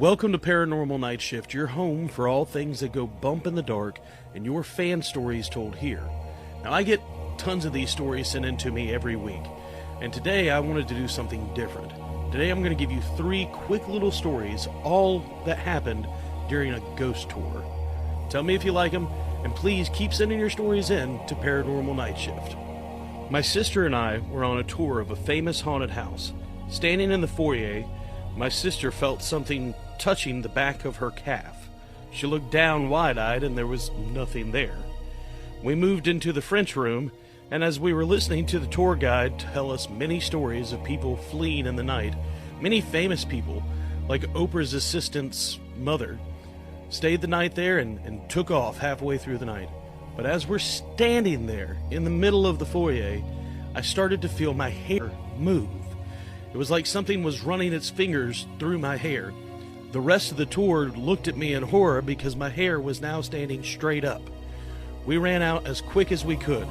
Welcome to Paranormal Nightshift, your home for all things that go bump in the dark and your fan stories told here. Now, I get tons of these stories sent in to me every week, and today I wanted to do something different. Today I'm going to give you 3 quick little stories, all that happened during a ghost tour. Tell me if you like them, and please keep sending your stories in to Paranormal Nightshift. My sister and I were on a tour of a famous haunted house. Standing in the foyer, my sister felt something touching the back of her calf. She looked down wide-eyed and there was nothing there. We moved into the French room, and as we were listening to the tour guide tell us many stories of people fleeing in the night, many famous people, like Oprah's assistant's mother, stayed the night there and took off halfway through the night. But as we're standing there in the middle of the foyer, I started to feel my hair move. It was like something was running its fingers through my hair. The rest of the tour looked at me in horror because my hair was now standing straight up. We ran out as quick as we could.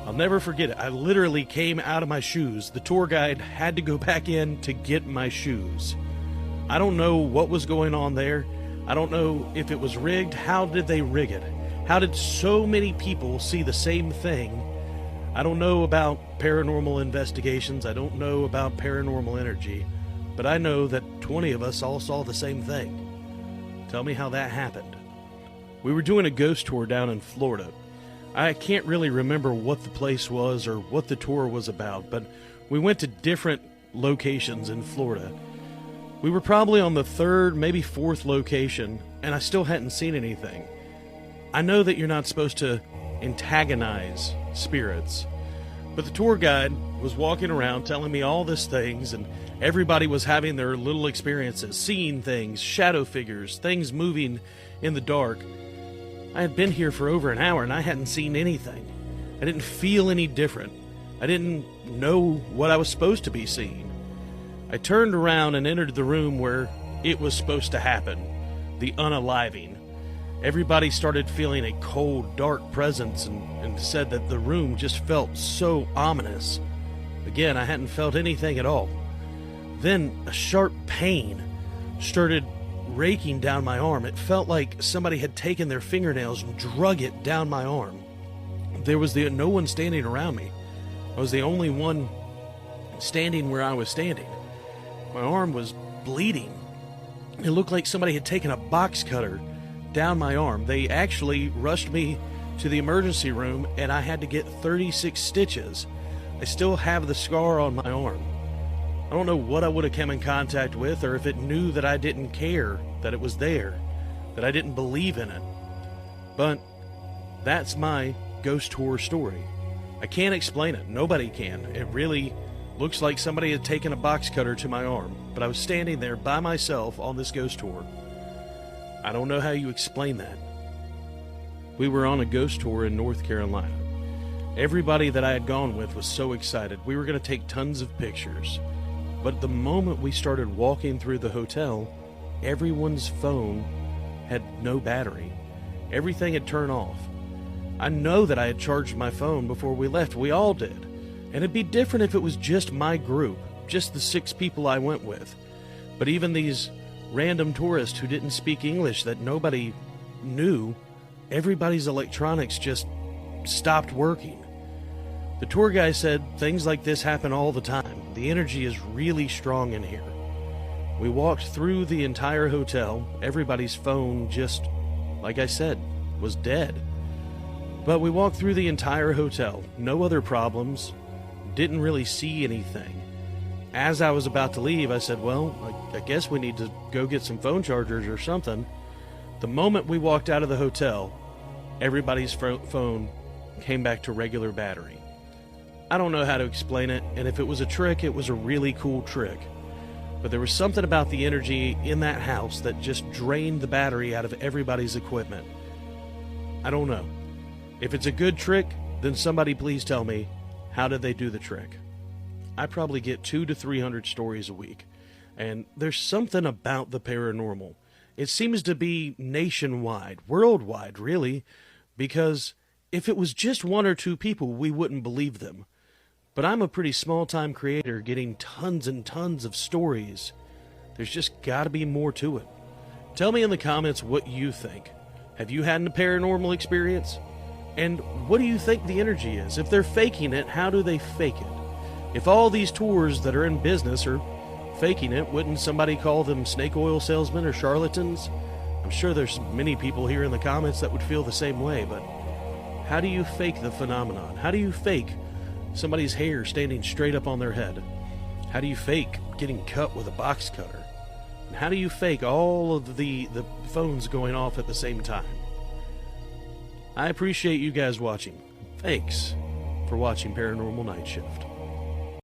I'll never forget it. I literally came out of my shoes. The tour guide had to go back in to get my shoes. I don't know what was going on there. I don't know if it was rigged. How did they rig it? How did so many people see the same thing? I don't know about paranormal investigations. I don't know about paranormal energy. But I know that 20 of us all saw the same thing. Tell me how that happened. We were doing a ghost tour down in Florida. I can't really remember what the place was or what the tour was about, but we went to different locations in Florida. We were probably on the 3rd, maybe 4th location, and I still hadn't seen anything. I know that you're not supposed to antagonize spirits, but the tour guide was walking around telling me all these things, and everybody was having their little experiences, seeing things, shadow figures, things moving in the dark. I had been here for over an hour and I hadn't seen anything. I didn't feel any different. I didn't know what I was supposed to be seeing. I turned around and entered the room where it was supposed to happen, the unaliving. Everybody started feeling a cold, dark presence and said that the room just felt so ominous. Again, I hadn't felt anything at all. Then a sharp pain started raking down my arm. It felt like somebody had taken their fingernails and drug it down my arm. There was no one standing around me. I was the only one standing where I was standing. My arm was bleeding. It looked like somebody had taken a box cutter down my arm. They actually rushed me to the emergency room and I had to get 36 stitches. I still have the scar on my arm. I don't know what I would have come in contact with, or if it knew that I didn't care that it was there, that I didn't believe in it. But that's my ghost tour story. I can't explain it. Nobody can. It really looks like somebody had taken a box cutter to my arm, but I was standing there by myself on this ghost tour. I don't know how you explain that. We were on a ghost tour in North Carolina. Everybody that I had gone with was so excited. We were going to take tons of pictures. But the moment we started walking through the hotel, everyone's phone had no battery. Everything had turned off. I know that I had charged my phone before we left. We all did. And it'd be different if it was just my group, just the 6 people I went with. But even these random tourists who didn't speak English that nobody knew, everybody's electronics just stopped working. The tour guy said things like this happen all the time. The energy is really strong in here. We walked through the entire hotel. Everybody's phone just, like I said, was dead. But we walked through the entire hotel. No other problems. Didn't really see anything. As I was about to leave, I said, well, I guess we need to go get some phone chargers or something. The moment we walked out of the hotel, everybody's phone came back to regular battery. I don't know how to explain it, and if it was a trick, it was a really cool trick. But there was something about the energy in that house that just drained the battery out of everybody's equipment. I don't know. If it's a good trick, then somebody please tell me, how did they do the trick? I probably get 200 to 300 stories a week, and there's something about the paranormal. It seems to be nationwide, worldwide, really, because if it was just 1 or 2 people, we wouldn't believe them. But I'm a pretty small-time creator getting tons and tons of stories. There's just got to be more to it. Tell me in the comments what you think. Have you had a paranormal experience? And what do you think the energy is? If they're faking it, how do they fake it? If all these tours that are in business are faking it, wouldn't somebody call them snake oil salesmen or charlatans? I'm sure there's many people here in the comments that would feel the same way, but how do you fake the phenomenon? How do you fake somebody's hair standing straight up on their head? How do you fake getting cut with a box cutter? And how do you fake all of the phones going off at the same time? I appreciate you guys watching. Thanks for watching Paranormal Night Shift.